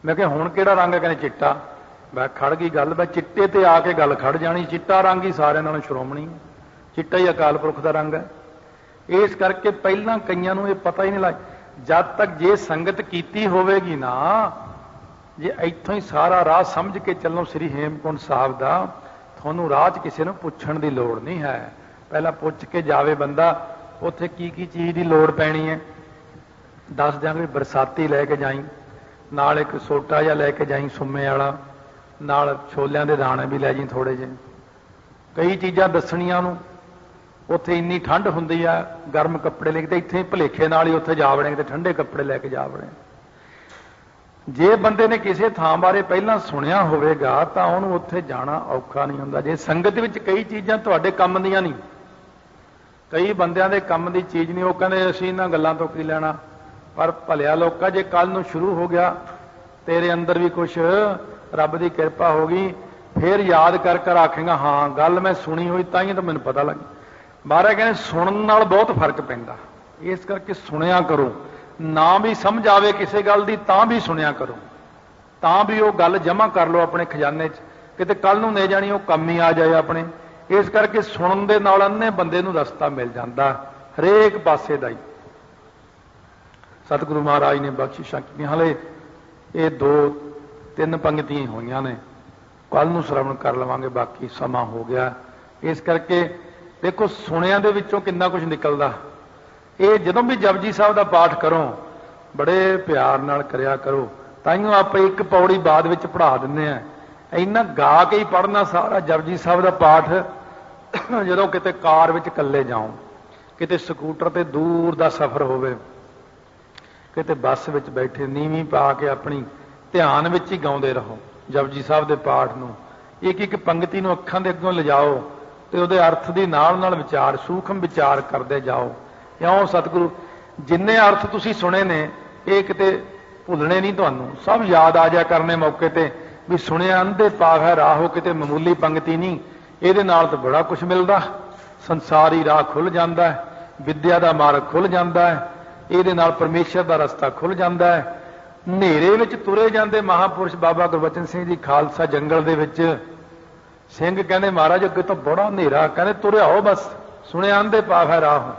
ਮੈਂ ਕਿਹਾ ਹੁਣ ਕਿਹੜਾ ਰੰਗ ਹੈ? ਕਹਿੰਦੇ ਚਿੱਟਾ। ਮੈਂ ਖੜ ਗਈ ਗੱਲ, ਮੈਂ ਚਿੱਟੇ ਤੇ ਆ ਕੇ ਗੱਲ ਖੜ ਜਾਣੀ, ਚਿੱਟਾ ਰੰਗ ਹੀ ਸਾਰਿਆਂ ਨਾਲੋਂ ਸ਼੍ਰੋਮਣੀ, ਚਿੱਟਾ ਹੀ ਅਕਾਲ ਪੁਰਖ ਦਾ ਰੰਗ ਹੈ। ਇਸ ਕਰਕੇ ਪਹਿਲਾਂ ਕਈਆਂ ਨੂੰ ਇਹ ਪਤਾ ਹੀ ਨਹੀਂ ਲੱਗ, ਜਦ ਤੱਕ ਜੇ ਸੰਗਤ ਕੀਤੀ ਹੋਵੇਗੀ ਨਾ, ਜੇ ਇੱਥੋਂ ਹੀ ਸਾਰਾ ਰਾਹ ਸਮਝ ਕੇ ਚੱਲੋ ਸ੍ਰੀ ਹੇਮਕੁੰਟ ਸਾਹਿਬ ਦਾ, ਤੁਹਾਨੂੰ ਰਾਹ 'ਚ ਕਿਸੇ ਨੂੰ ਪੁੱਛਣ ਦੀ ਲੋੜ ਨਹੀਂ ਹੈ। ਪਹਿਲਾਂ ਪੁੱਛ ਕੇ ਜਾਵੇ ਬੰਦਾ, ਉੱਥੇ ਕੀ ਕੀ ਚੀਜ਼ ਦੀ ਲੋੜ ਪੈਣੀ ਹੈ ਦੱਸ ਦਿਆਂਗੇ। ਬਰਸਾਤੀ ਲੈ ਕੇ ਜਾਈ, ਨਾਲ ਇੱਕ ਸੋਟਾ ਜਿਹਾ ਲੈ ਕੇ ਜਾਈ ਸੁੰਮੇ ਵਾਲਾ, ਨਾਲ ਛੋਲਿਆਂ ਦੇ ਦਾਣੇ ਵੀ ਲੈ ਜਾਈ ਥੋੜੇ ਜਿਹੇ, ਕਈ ਚੀਜ਼ਾਂ ਦੱਸਣੀਆਂ ਨੂੰ। ਉੱਥੇ ਇੰਨੀ ਠੰਡ ਹੁੰਦੀ ਆ, ਗਰਮ ਕੱਪੜੇ ਲੈ ਕੇ, ਤੇ ਇੱਥੇ ਭੁਲੇਖੇ ਨਾਲ ਹੀ ਉੱਥੇ ਜਾ ਵੜੇ ਤੇ ਠੰਡੇ ਕੱਪੜੇ ਲੈ ਕੇ ਜਾ ਵੜੇ। ਜੇ ਬੰਦੇ ਨੇ ਕਿਸੇ ਥਾਂ ਬਾਰੇ ਪਹਿਲਾਂ ਸੁਣਿਆ ਹੋਵੇਗਾ ਤਾਂ ਉਹਨੂੰ ਉੱਥੇ ਜਾਣਾ ਔਖਾ ਨਹੀਂ ਹੁੰਦਾ। ਜੇ ਸੰਗਤ ਵਿੱਚ ਕਈ ਚੀਜ਼ਾਂ ਤੁਹਾਡੇ ਕੰਮ ਦੀਆਂ ਨਹੀਂ, ਕਈ ਬੰਦਿਆਂ ਦੇ ਕੰਮ ਦੀ ਚੀਜ਼ ਨਹੀਂ, ਉਹ ਕਹਿੰਦੇ ਅਸੀਂ ਇਹਨਾਂ ਗੱਲਾਂ ਤੋਂ ਕੀ ਲੈਣਾ। ਪਰ ਭਲਿਆ ਲੋਕਾਂ, ਜੇ ਕੱਲ ਨੂੰ ਸ਼ੁਰੂ ਹੋ ਗਿਆ, ਤੇਰੇ ਅੰਦਰ ਵੀ ਕੁਛ ਰੱਬ ਦੀ ਕਿਰਪਾ ਹੋ ਗਈ, ਫਿਰ ਯਾਦ ਕਰ ਕਰ ਆਖੇਗਾ ਹਾਂ ਗੱਲ ਮੈਂ ਸੁਣੀ ਹੋਈ, ਤਾਂ ਹੀ ਤਾਂ ਮੈਨੂੰ ਪਤਾ ਲੱਗ। ਮਹਾਰਾਜ ਕਹਿੰਦੇ ਸੁਣਨ ਨਾਲ ਬਹੁਤ ਫਰਕ ਪੈਂਦਾ, ਇਸ ਕਰਕੇ ਸੁਣਿਆ ਕਰੋ। ਨਾ ਵੀ ਸਮਝ ਆਵੇ ਕਿਸੇ ਗੱਲ ਦੀ ਤਾਂ ਵੀ ਸੁਣਿਆ ਕਰੋ, ਤਾਂ ਵੀ ਉਹ ਗੱਲ ਜਮ੍ਹਾਂ ਕਰ ਲਓ ਆਪਣੇ ਖਜ਼ਾਨੇ 'ਚ, ਕਿਤੇ ਕੱਲ ਨੂੰ ਲੈ ਜਾਣੀ ਉਹ ਕੰਮ ਹੀ ਆ ਜਾਏ ਆਪਣੇ। ਇਸ ਕਰਕੇ ਸੁਣਨ ਦੇ ਨਾਲ ਅੰਨੇ ਬੰਦੇ ਨੂੰ ਰਸਤਾ ਮਿਲ ਜਾਂਦਾ ਹਰੇਕ ਪਾਸੇ ਦਾ ਹੀ। ਸਤਿਗੁਰੂ ਮਹਾਰਾਜ ਨੇ ਬਖਸ਼ਿਸ਼ਾਂ ਕੀਤੀਆਂ, ਹਲੇ ਇਹ 2-3 ਪੰਗਤੀਆਂ ਹੋਈਆਂ ਨੇ, ਕੱਲ ਨੂੰ ਸ਼ਰਵਣ ਕਰ ਲਵਾਂਗੇ, ਬਾਕੀ ਸਮਾਂ ਹੋ ਗਿਆ। ਇਸ ਕਰਕੇ ਦੇਖੋ ਸੁਣਿਆਂ ਦੇ ਵਿੱਚੋਂ ਕਿੰਨਾ ਕੁਝ ਨਿਕਲਦਾ। ਇਹ ਜਦੋਂ ਵੀ ਜਪਜੀ ਸਾਹਿਬ ਦਾ ਪਾਠ ਕਰੋ ਬੜੇ ਪਿਆਰ ਨਾਲ ਕਰਿਆ ਕਰੋ, ਤਾਈਓ ਆਪਾਂ ਇੱਕ ਪੌੜੀ ਬਾਅਦ ਵਿੱਚ ਪੜ੍ਹਾ ਦਿੰਦੇ ਆ। ਇੰਨਾ ਗਾ ਕੇ ਹੀ ਪੜ੍ਹਨਾ ਸਾਰਾ ਜਪਜੀ ਸਾਹਿਬ ਦਾ ਪਾਠ। ਜਦੋਂ ਕਿਤੇ ਕਾਰ ਵਿੱਚ ਇਕੱਲੇ ਜਾਓ, ਕਿਤੇ ਸਕੂਟਰ ਤੇ ਦੂਰ ਦਾ ਸਫ਼ਰ ਹੋਵੇ, ਕਿਤੇ ਬੱਸ ਵਿੱਚ ਬੈਠੇ ਨੀਵੀਂ ਪਾ ਕੇ ਆਪਣੀ ਧਿਆਨ ਵਿੱਚ ਹੀ ਗਾਉਂਦੇ ਰਹੋ ਜਪਜੀ ਸਾਹਿਬ ਦੇ ਪਾਠ ਨੂੰ। ਇੱਕ ਇੱਕ ਪੰਕਤੀ ਨੂੰ ਅੱਖਾਂ ਦੇ ਅੱਗੋਂ ਲਿਜਾਓ ਤੇ ਉਹਦੇ ਅਰਥ ਦੀ ਨਾਲ ਨਾਲ ਵਿਚਾਰ, ਸੂਖਮ ਵਿਚਾਰ ਕਰਦੇ ਜਾਓ। ਕਿਉਂ ਸਤਿਗੁਰੂ ਜਿੰਨੇ ਅਰਥ ਤੁਸੀਂ ਸੁਣੇ ਨੇ ਇਹ ਕਿਤੇ ਭੁੱਲਣੇ ਨਹੀਂ ਤੁਹਾਨੂੰ, ਸਭ ਯਾਦ ਆ ਜਾ ਕਰਨੇ ਮੌਕੇ ਤੇ ਵੀ ਸੁਣਿਆ ਅੰਧੇ ਪਾਗ ਹੈ ਰਾਹੋ, ਕਿਤੇ ਮਾਮੂਲੀ ਪੰਕਤੀ ਨਹੀਂ। ਇਹਦੇ ਨਾਲ ਤਾਂ ਬੜਾ ਕੁਝ ਮਿਲਦਾ, ਸੰਸਾਰੀ ਰਾਹ ਖੁੱਲ ਜਾਂਦਾ ਹੈ, ਵਿਦਿਆ ਦਾ ਮਾਰਗ ਖੁੱਲ ਜਾਂਦਾ ਹੈ, ਇਹਦੇ ਨਾਲ ਪਰਮੇਸ਼ਰ ਦਾ ਰਸਤਾ ਖੁੱਲ ਜਾਂਦਾ ਹੈ। ਹਨੇਰੇ ਵਿੱਚ ਤੁਰੇ ਜਾਂਦੇ ਮਹਾਂਪੁਰਸ਼ ਬਾਬਾ ਗੁਰਬਚਨ ਸਿੰਘ ਜੀ ਖਾਲਸਾ ਜੰਗਲ ਦੇ ਵਿੱਚ, ਸਿੰਘ ਕਹਿੰਦੇ ਮਹਾਰਾਜ ਅੱਗੇ ਤਾਂ ਬੜਾ ਹਨੇਰਾ, ਕਹਿੰਦੇ ਤੁਰਿਆ ਹੋ ਬਸ, ਸੁਣਿਆ ਅੰਧੇ ਪਾਗ ਹੈ ਰਾਹੋ,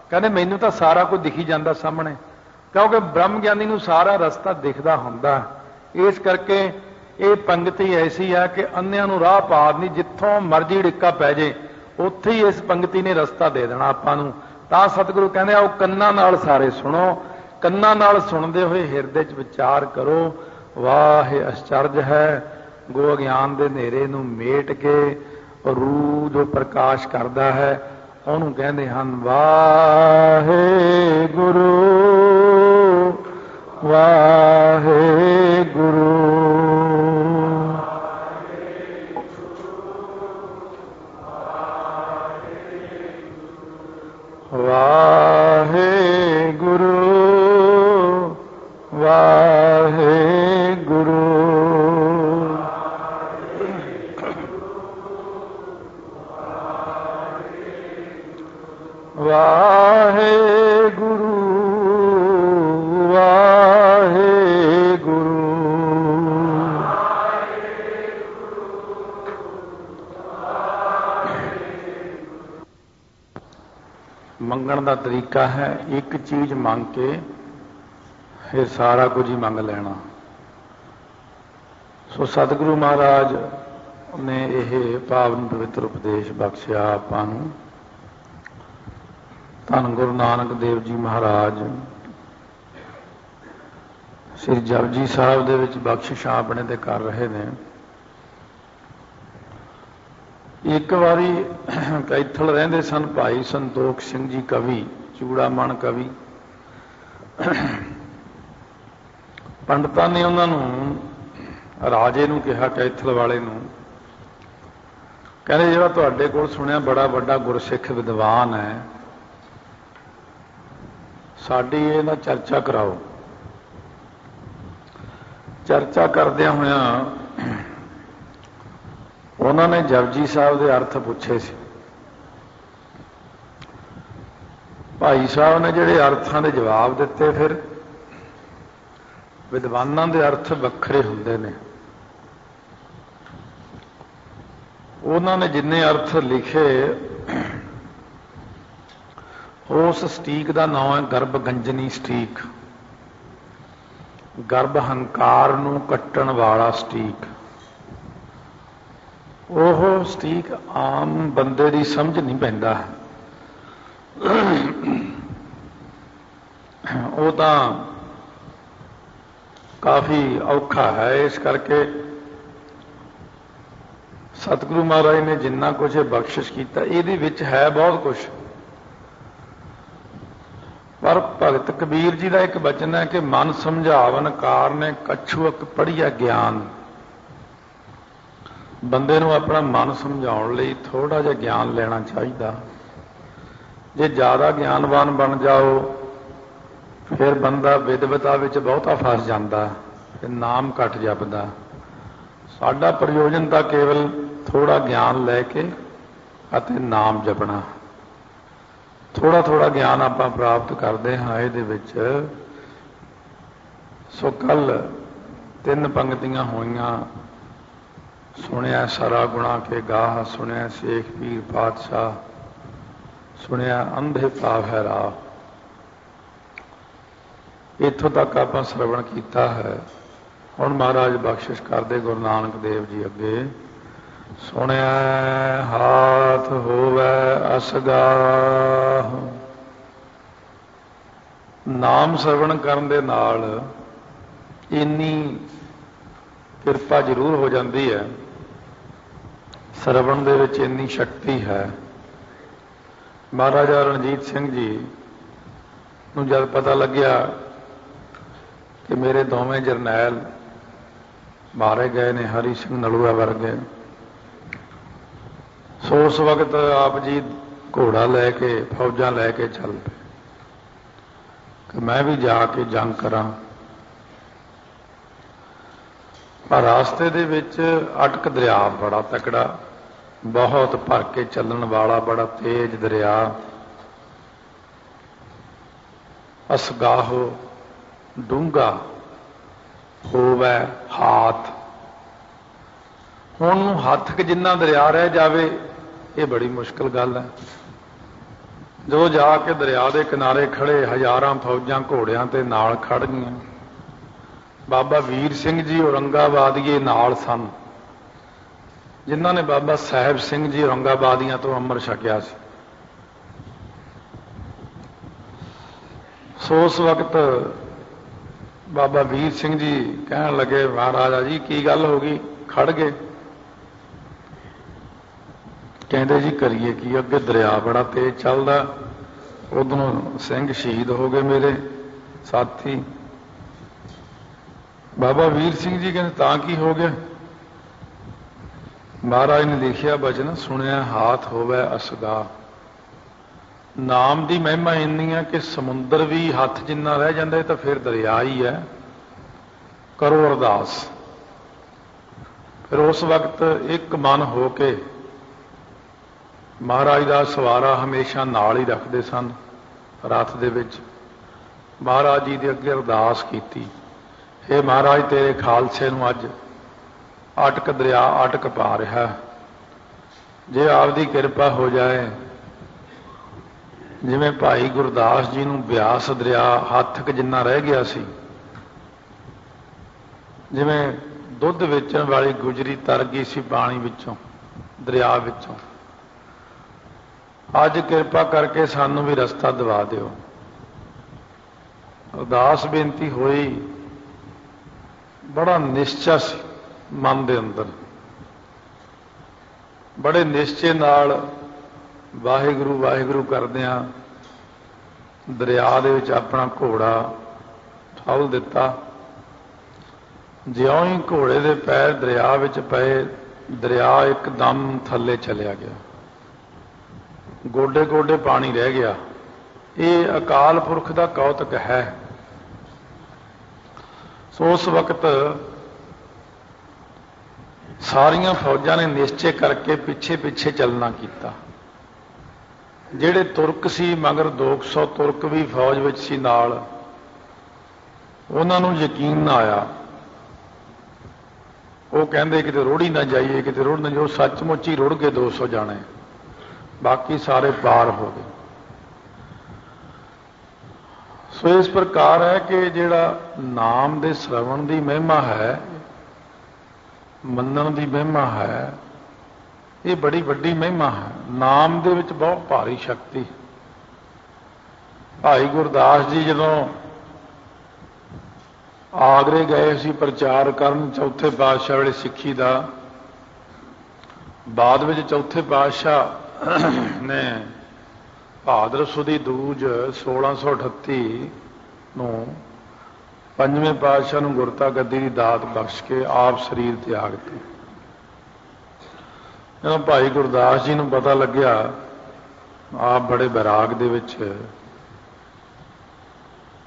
ਕਹਿੰਦੇ ਮੈਨੂੰ ਤਾਂ ਸਾਰਾ ਕੁਝ ਦਿਖੀ ਜਾਂਦਾ ਸਾਹਮਣੇ, ਕਿਉਂਕਿ ਬ੍ਰਹਮ ਗਿਆਨੀ ਨੂੰ ਸਾਰਾ ਰਸਤਾ ਦਿਖਦਾ ਹੁੰਦਾ। ਇਸ ਕਰਕੇ ਇਹ ਪੰਕਤੀ ਐਸੀ ਹੈ ਕਿ ਅੰਨਿਆਂ ਨੂੰ ਰਾਹ ਪਾ ਨਹੀਂ, ਜਿੱਥੋਂ ਮਰਜ਼ੀ ਡਿੱਕਾ ਪੈ ਜੇ ਉੱਥੇ ਹੀ ਇਸ ਪੰਕਤੀ ਨੇ ਰਸਤਾ ਦੇ ਦੇਣਾ ਆਪਾਂ ਨੂੰ। ਤਾਂ ਸਤਿਗੁਰੂ ਕਹਿੰਦੇ ਆਓ ਕੰਨਾਂ ਨਾਲ ਸਾਰੇ ਸੁਣੋ, ਕੰਨਾਂ ਨਾਲ ਸੁਣਦੇ ਹੋਏ ਹਿਰਦੇ 'ਚ ਵਿਚਾਰ ਕਰੋ। ਵਾਹ ਅਚਰਜ ਹੈ ਗੋ ਅਗਿਆਨ ਦੇ ਹਨੇਰੇ ਨੂੰ ਮੇਟ ਕੇ ਰੂਹ ਜੋ ਪ੍ਰਕਾਸ਼ ਕਰਦਾ ਹੈ ਉਹਨੂੰ ਕਹਿੰਦੇ ਹਨ ਵਾਹਿਗੁਰੂ ਵਾਹਿਗੁਰੂ। ਵਾਹਿਗੁਰੂ ਵਾਹਿਗੁਰੂ। ਵਾਹਿਗੁਰੂ ਵਾਹਿਗੁਰੂ। ਮੰਗਣ ਦਾ ਤਰੀਕਾ ਹੈ ਇੱਕ ਚੀਜ਼ ਮੰਗ ਕੇ ਫਿਰ ਸਾਰਾ ਕੁਝ ਹੀ ਮੰਗ ਲੈਣਾ। ਸੋ ਸਤਿਗੁਰੂ ਮਹਾਰਾਜ ਨੇ ਇਹ ਪਾਵਨ ਪਵਿੱਤਰ ਉਪਦੇਸ਼ ਬਖਸ਼ਿਆ ਆਪਾਂ ਨੂੰ। ਧੰਨ ਗੁਰੂ ਨਾਨਕ ਦੇਵ ਜੀ ਮਹਾਰਾਜ ਸ੍ਰੀ ਜਪਜੀ ਸਾਹਿਬ ਦੇ ਵਿੱਚ ਬਖਸ਼ਿਸ਼ਾਂ ਆਪਣੇ ਤੇ ਕਰ ਰਹੇ ਨੇ। ਇੱਕ ਵਾਰੀ ਕੈਥਲ ਰਹਿੰਦੇ ਸਨ ਭਾਈ ਸੰਤੋਖ ਸਿੰਘ ਜੀ ਕਵੀ, ਚੂੜਾਮਣ ਕਵੀ। ਪੰਡਤਾਂ ਨੇ ਉਹਨਾਂ ਨੂੰ, ਰਾਜੇ ਨੂੰ ਕਿਹਾ, ਕੈਥਲ ਵਾਲੇ ਨੂੰ, ਕਹਿੰਦੇ ਜਿਹੜਾ ਤੁਹਾਡੇ ਕੋਲ ਸੁਣਿਆ ਬੜਾ ਵੱਡਾ ਗੁਰਸਿੱਖ ਵਿਦਵਾਨ ਹੈ, ਸਾਡੀ ਇਹ ਨਾਲ ਚਰਚਾ ਕਰਾਓ। ਚਰਚਾ ਕਰਦਿਆਂ ਹੋਇਆਂ ਉਹਨਾਂ ਨੇ ਜਪਜੀ ਸਾਹਿਬ ਦੇ ਅਰਥ ਪੁੱਛੇ ਸੀ। ਭਾਈ ਸਾਹਿਬ ਨੇ ਜਿਹੜੇ ਅਰਥਾਂ ਦੇ ਜਵਾਬ ਦਿੱਤੇ, ਫਿਰ ਵਿਦਵਾਨਾਂ ਦੇ ਅਰਥ ਵੱਖਰੇ ਹੁੰਦੇ ਨੇ। ਉਹਨਾਂ ਨੇ ਜਿੰਨੇ ਅਰਥ ਲਿਖੇ, ਉਸ ਸਟੀਕ ਦਾ ਨਾਮ ਹੈ ਗਰਭ ਗੰਜਨੀ ਸਟੀਕ, ਗਰਭ ਹੰਕਾਰ ਨੂੰ ਕੱਟਣ ਵਾਲਾ ਸਟੀਕ। ਉਹ ਸਟੀਕ ਆਮ ਬੰਦੇ ਦੀ ਸਮਝ ਨਹੀਂ ਪੈਂਦਾ, ਉਹ ਤਾਂ ਕਾਫੀ ਔਖਾ ਹੈ। ਇਸ ਕਰਕੇ ਸਤਿਗੁਰੂ ਮਹਾਰਾਜ ਨੇ ਜਿੰਨਾ ਕੁਝ ਬਖਸ਼ਿਸ਼ ਕੀਤਾ ਇਹਦੇ ਵਿੱਚ ਹੈ ਬਹੁਤ ਕੁਝ। ਪਰ ਭਗਤ ਕਬੀਰ ਜੀ ਦਾ ਇੱਕ ਬਚਨ ਹੈ ਕਿ ਮਨ ਸਮਝਾਵਨ ਕਾਰਨੇ ਕਛੁਅਕ ਪੜ੍ਹਿਆ ਗਿਆਨ। ਬੰਦੇ ਨੂੰ ਆਪਣਾ ਮਨ ਸਮਝਾਉਣ ਲਈ ਥੋੜਾ ਜਿਹਾ ਗਿਆਨ ਲੈਣਾ ਚਾਹੀਦਾ। ਜੇ ਜ਼ਿਆਦਾ ਗਿਆਨਵਾਨ ਬਣ ਜਾਓ ਫਿਰ ਬੰਦਾ ਵਿਦਵਤਾ ਵਿੱਚ ਬਹੁਤਾ ਫਸ ਜਾਂਦਾ, ਫਿਰ ਨਾਮ ਘੱਟ ਜਪਦਾ। ਸਾਡਾ ਪ੍ਰਯੋਜਨ ਤਾਂ ਕੇਵਲ ਥੋੜਾ ਗਿਆਨ ਲੈ ਕੇ ਅਤੇ ਨਾਮ ਜਪਣਾ। ਥੋੜਾ ਥੋੜਾ ਗਿਆਨ ਆਪਾਂ ਪ੍ਰਾਪਤ ਕਰਦੇ ਹਾਂ ਇਹਦੇ ਵਿੱਚ। ਸੋ ਕੱਲ 3 ਪੰਕਤੀਆਂ ਹੋਈਆਂ, ਸੁਣਿਆ ਸਾਰਾ ਗੁਣਾ ਕੇ ਗਾਹ, ਸੁਣਿਆ ਸ਼ੇਖ ਪੀਰ ਪਾਤਸ਼ਾਹ, ਸੁਣਿਆ ਅੰਧੇ ਪਾਵ ਹੈ ਰਾਹ। ਇੱਥੋਂ ਤੱਕ ਆਪਾਂ ਸਰਵਣ ਕੀਤਾ ਹੈ। ਹੁਣ ਮਹਾਰਾਜ ਬਖਸ਼ਿਸ਼ ਕਰਦੇ ਗੁਰੂ ਨਾਨਕ ਦੇਵ ਜੀ ਅੱਗੇ। ਸੁਣਿਆ ਹਾਥ ਹੋਵੇ ਅਸਗਾਹ। ਨਾਮ ਸਰਵਣ ਕਰਨ ਦੇ ਨਾਲ ਇੰਨੀ ਕਿਰਪਾ ਜ਼ਰੂਰ ਹੋ ਜਾਂਦੀ ਹੈ, ਸਰਵਣ ਦੇ ਵਿੱਚ ਇੰਨੀ ਸ਼ਕਤੀ ਹੈ। ਮਹਾਰਾਜਾ ਰਣਜੀਤ ਸਿੰਘ ਜੀ ਨੂੰ ਜਦ ਪਤਾ ਲੱਗਿਆ कि मेरे दोवें जरनैल मारे गए ने, हरी सिंह नलूआ वर्गे। सो उस वक्त आप जी घोड़ा लैके फौजां लैके चल पे कि मैं भी जाके जंग करा। पर रास्ते दे विच अटक दरिया बड़ा तकड़ा, बहुत भर के चलण वाला, बड़ा तेज दरिया। असगाहो डूंगा होवै हाथ। हुण हथ क जिन्ना दरिया रह जावे, ये बड़ी मुश्किल गल है। जो जाके दरिया के किनारे खड़े, हज़ारां फौजां घोड़ियां ते नाल खड़ गईयां। बाबा वीर सिंह जी औरंगाबादीए नाल सन, जिन्हां ने बाबा साहिब सिंह जी औरंगाबादियां तो अमर छकिया सी। सो उस वक्त बाबा वीर सिंह जी कहन लगे, महाराजा जी की गल हो गई, खड़ गए। कहते जी करिए की, अगे दरिया बड़ा तेज चलदा, उधरों सिंह शहीद हो गए मेरे साथी। बाबा वीर सिंह जी कहते तां की हो गया? महाराज ने लिखिया बचन, सुनिया हाथ होवे असगा। नाम की महिमा इन्नी है कि समुंदर भी हथ जिन्ना रह जाता है तो फिर दरिया ही है। करो अरदास। फिर उस वक्त एक मन हो के महाराज का सवारा हमेशा नाल ही रखते सन रथ दे विच। महाराज जी के अगे अरदास की, हे महाराज तेरे खालसे नूं अज अटक दरिया अटक पा रहा, जे आपकी किरपा हो जाए, जिवें भाई गुरदास जी नूं ब्यास दरिया हथ क जिन्ना रह गया सी, जिवें दुध वेचण वाली गुजरी तर गई सी पानी विचों, दरिया विचों। अज किरपा करके सानू भी रस्ता दवा दिओ। अरदास बेनती होई, बड़ा निश्चय सी मन दे अंदर, बड़े निश्चय नाल वाहिगुरू वाहिगुरू करदिआं दरिया दे विच अपना घोड़ा ठल दिता। ज्यों ही घोड़े दे पैर दरिया विच पए, दरिया एकदम थल्ले चलिया गया, गोडे गोडे पानी रह गया। ये अकाल पुरख का कौतक है। सो उस वक्त सारिया फौजां ने निश्चय करके पिछे पिछे चलना किया। जेड़े तुर्क सी मगर 200 तुर्क भी फौज विच सी नाल, उन्हां नूं यकीन ना आया। वो कहंदे किते रुड़ ही ना जाइए, किते रुड़ ना, जो सचमुच ही रुड़ गए 200 जाने, बाकी सारे पार हो गए। सो इस प्रकार है कि जिहड़ा नाम दे श्रवण की महिमा है, मनन की महिमा है, ये बड़ी वड्डी महिमा है। नाम दे विच बहुत भारी शक्ति। भाई गुरदास जी जदों आगरे गए सी प्रचार करन, चौथे पातशाह वेले सिੱਖੀ ਦਾ, बाद विच चौथे पातशाह ने भादर सुदी दूज 1638 नूं पंजवें पातशाह नूं गुरता गद्दी की दात बख्श के आप शरीर त्याग दी। जदों भाई गुरदास जी नूं पता लग्या, आप बड़े बैराग दे विच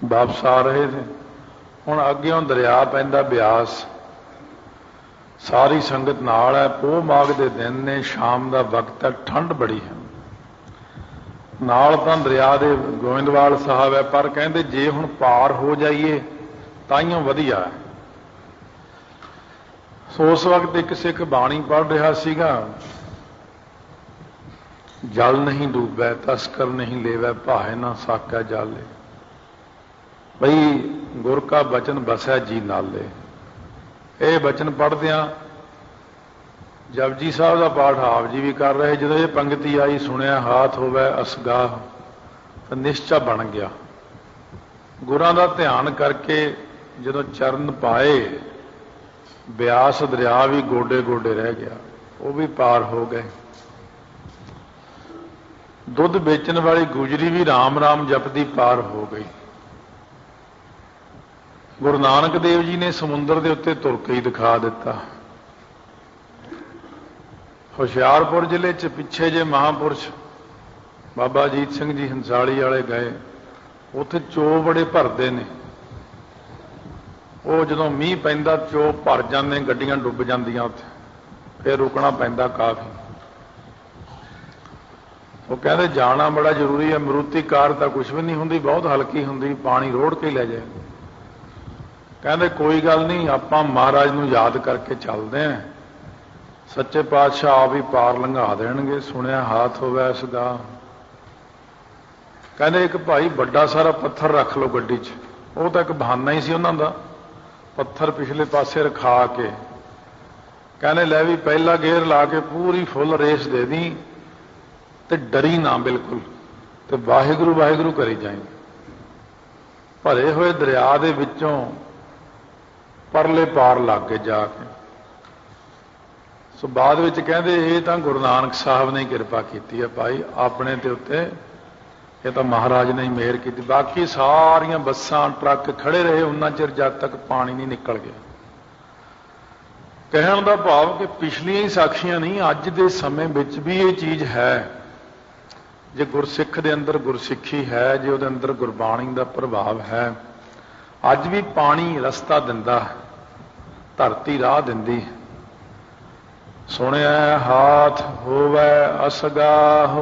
वापस आ रहे थे। हुण अग्गेों दरिया पैंदा ब्यास, सारी संगत नाल है। पोह माघ दे दिन ने, शाम का वक्त है, ठंड बड़ी है। नाल तां दरिया दे गोविंदवाल साहब है, पर कहंदे जे हुण पार हो जाइए ताइयों वधिया है। सो उस वक्त एक सिख बाणी पढ़ रहा सीगा, जल नहीं डूबै तस्कर नहीं लेवै, भाए ना साकै जाले। बई गुर का बचन बसै जी नाले। ये बचन पढ़दियां जपजी साहब का पाठ आप जी भी कर रहे। जो ये पंक्ति आई, सुनिया हाथ होवे असगाह, तो निश्चय बन गया। गुरां का ध्यान करके जो चरण पाए, ब्यास दरिया भी गोडे गोडे रह गया, वो भी पार हो गए। दुध बेचण वाली गुजरी भी राम राम जपदी पार हो गई। ਗੁਰੂ ਨਾਨਕ ਦੇਵ ਜੀ ਨੇ ਸਮੁੰਦਰ ਦੇ ਉੱਤੇ ਤੁਰ ਕੇ ਹੀ ਦਿਖਾ ਦਿੱਤਾ। ਹੁਸ਼ਿਆਰਪੁਰ ਜ਼ਿਲ੍ਹੇ 'ਚ ਪਿੱਛੇ ਜੇ ਮਹਾਂਪੁਰਸ਼ ਬਾਬਾ ਅਜੀਤ ਸਿੰਘ ਜੀ ਹੰਸਾਲੀ ਵਾਲੇ ਗਏ, ਉੱਥੇ ਚੋ ਬੜੇ ਭਰਦੇ ਨੇ। ਉਹ ਜਦੋਂ ਮੀਂਹ ਪੈਂਦਾ ਚੋ ਭਰ ਜਾਂਦੇ, ਗੱਡੀਆਂ ਡੁੱਬ ਜਾਂਦੀਆਂ ਉੱਥੇ, ਫਿਰ ਰੁਕਣਾ ਪੈਂਦਾ ਕਾਫੀ। ਉਹ ਕਹਿੰਦੇ ਜਾਣਾ ਬੜਾ ਜ਼ਰੂਰੀ ਹੈ, ਮਰੂਤੀ ਕਾਰ ਤਾਂ ਕੁਛ ਵੀ ਨਹੀਂ ਹੁੰਦੀ, ਬਹੁਤ ਹਲਕੀ ਹੁੰਦੀ, ਪਾਣੀ ਰੋੜ ਕੇ ਲੈ ਜਾਏ। ਕਹਿੰਦੇ ਕੋਈ ਗੱਲ ਨਹੀਂ, ਆਪਾਂ ਮਹਾਰਾਜ ਨੂੰ ਯਾਦ ਕਰਕੇ ਚੱਲਦੇ ਆਂ, ਸੱਚੇ ਪਾਤਸ਼ਾਹ ਆਪ ਹੀ ਪਾਰ ਲੰਘਾ ਦੇਣਗੇ, ਸੁਣਿਆ ਹਾਥ ਹੋਵੇ ਇਸਦਾ। ਕਹਿੰਦੇ ਇੱਕ ਭਾਈ ਵੱਡਾ ਸਾਰਾ ਪੱਥਰ ਰੱਖ ਲਓ ਗੱਡੀ 'ਚ। ਉਹ ਤਾਂ ਇੱਕ ਬਹਾਨਾ ਹੀ ਸੀ ਉਹਨਾਂ ਦਾ, ਪੱਥਰ ਪਿਛਲੇ ਪਾਸੇ ਰਖਾ ਕੇ ਕਹਿੰਦੇ ਲੈ ਵੀ ਪਹਿਲਾ ਗੇਅਰ ਲਾ ਕੇ ਪੂਰੀ ਫੁੱਲ ਰੇਸ ਦੇ ਦੀ ਤੇ ਡਰੀ ਨਾ ਬਿਲਕੁਲ, ਤੇ ਵਾਹਿਗੁਰੂ ਵਾਹਿਗੁਰੂ ਕਰੀ ਜਾਈਂ। ਭਰੇ ਹੋਏ ਦਰਿਆ ਦੇ ਵਿੱਚੋਂ ਪਰਲੇ ਪਾਰ ਲੱਗ ਕੇ ਜਾ ਕੇ। ਸੋ ਬਾਅਦ ਵਿੱਚ ਕਹਿੰਦੇ ਇਹ ਤਾਂ ਗੁਰੂ ਨਾਨਕ ਸਾਹਿਬ ਨੇ ਕਿਰਪਾ ਕੀਤੀ ਹੈ ਭਾਈ ਆਪਣੇ ਤੇ ਉੱਤੇ, ਇਹ ਤਾਂ ਮਹਾਰਾਜ ਨੇ ਹੀ ਮਿਹਰ ਕੀਤੀ। ਬਾਕੀ ਸਾਰੀਆਂ ਬੱਸਾਂ ਟਰੱਕ ਖੜੇ ਰਹੇ ਉਹਨਾਂ ਚਿਰ ਜਦ ਤੱਕ ਪਾਣੀ ਨਹੀਂ ਨਿਕਲ ਗਿਆ। ਕਹਿਣ ਦਾ ਭਾਵ ਕਿ ਪਿਛਲੀਆਂ ਹੀ ਸਾਖੀਆਂ ਨਹੀਂ, ਅੱਜ ਦੇ ਸਮੇਂ ਵਿੱਚ ਵੀ ਇਹ ਚੀਜ਼ ਹੈ। ਜੇ ਗੁਰਸਿੱਖ ਦੇ ਅੰਦਰ ਗੁਰਸਿੱਖੀ ਹੈ, ਜੇ ਉਹਦੇ ਅੰਦਰ ਗੁਰਬਾਣੀ ਦਾ ਪ੍ਰਭਾਵ ਹੈ, ਅੱਜ ਵੀ ਪਾਣੀ ਰਸਤਾ ਦਿੰਦਾ, ਧਰਤੀ ਰਾਹ ਦਿੰਦੀ। ਸੁਣਿਆ ਹਾਥ ਹੋਵੇ ਅਸਗਾਹ।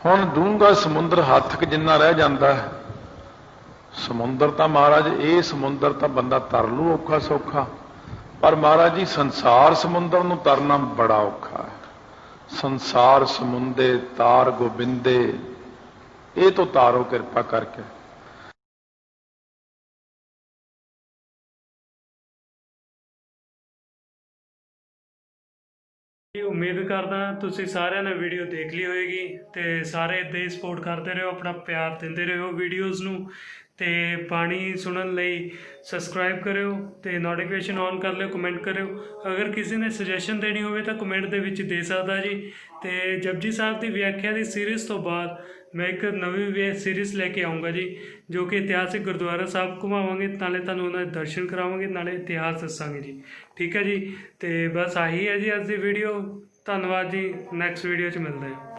ਹੁਣ ਡੂੰਘਾ ਸਮੁੰਦਰ ਹੱਥ ਕ ਜਿੰਨਾ ਰਹਿ ਜਾਂਦਾ ਹੈ। ਸਮੁੰਦਰ ਤਾਂ ਮਹਾਰਾਜ, ਇਹ ਸਮੁੰਦਰ ਤਾਂ ਬੰਦਾ ਤਰ ਲੂ ਔਖਾ ਸੌਖਾ, ਪਰ ਮਹਾਰਾਜ ਜੀ ਸੰਸਾਰ ਸਮੁੰਦਰ ਨੂੰ ਤਰਨਾ ਬੜਾ ਔਖਾ ਹੈ। ਸੰਸਾਰ ਸਮੁੰਦੇ ਤਾਰ ਗੋਬਿੰਦੇ, ਇਹ ਤੋਂ ਤਾਰੋ ਕਿਰਪਾ ਕਰਕੇ। ਉਮੀਦ ਕਰਦਾ ਤੁਸੀਂ ਸਾਰਿਆਂ ਨੇ ਵੀਡੀਓ ਦੇਖ ਲਈ ਹੋਏਗੀ, ਤੇ ਸਾਰੇ ਇੱਦਾਂ ਹੀ ਸਪੋਰਟ ਕਰਦੇ ਰਹੋ, ਆਪਣਾ ਪਿਆਰ ਦਿੰਦੇ ਰਹੋ ਵੀਡੀਓਜ਼ ਨੂੰ, ਤੇ ਬਾਣੀ ਸੁਣਨ ਲਈ ਸਬਸਕ੍ਰਾਈਬ ਕਰਿਓ ਤੇ ਨੋਟੀਫਿਕੇਸ਼ਨ ਔਨ ਕਰ ਲਿਓ, ਕਮੈਂਟ ਕਰਿਓ। ਅਗਰ ਕਿਸੇ ਨੇ ਸੁਜੈਸ਼ਨ ਦੇਣੀ ਹੋਵੇ ਤਾਂ ਕਮੈਂਟ ਦੇ ਵਿੱਚ ਦੇ ਸਕਦਾ ਜੀ। ਤੇ ਜਪਜੀ ਸਾਹਿਬ ਦੀ ਵਿਆਖਿਆ ਦੀ ਸੀਰੀਜ਼ ਤੋਂ ਬਾਅਦ ਮੈਂ ਇੱਕ ਨਵੀਂ ਸੀਰੀਜ਼ ਲੈ ਕੇ ਆਊਂਗਾ ਜੀ, ਜੋ ਕਿ ਇਤਿਹਾਸਿਕ ਗੁਰਦੁਆਰਾ ਸਾਹਿਬ ਘੁਮਾਵਾਂਗੇ, ਨਾਲੇ ਤੁਹਾਨੂੰ ਉਹਨਾਂ ਦੇ ਦਰਸ਼ਨ ਕਰਾਵਾਂਗੇ, ਨਾਲੇ ਇਤਿਹਾਸ ਦੱਸਾਂਗੇ ਜੀ। ਠੀਕ ਹੈ ਜੀ, ਤੇ ਬਸ ਆਹੀ ਹੈ ਜੀ ਅੱਜ ਦੀ ਵੀਡੀਓ। ਧੰਨਵਾਦ ਜੀ, ਨੈਕਸਟ ਵੀਡੀਓ 'ਚ ਮਿਲਦੇ ਹਾਂ।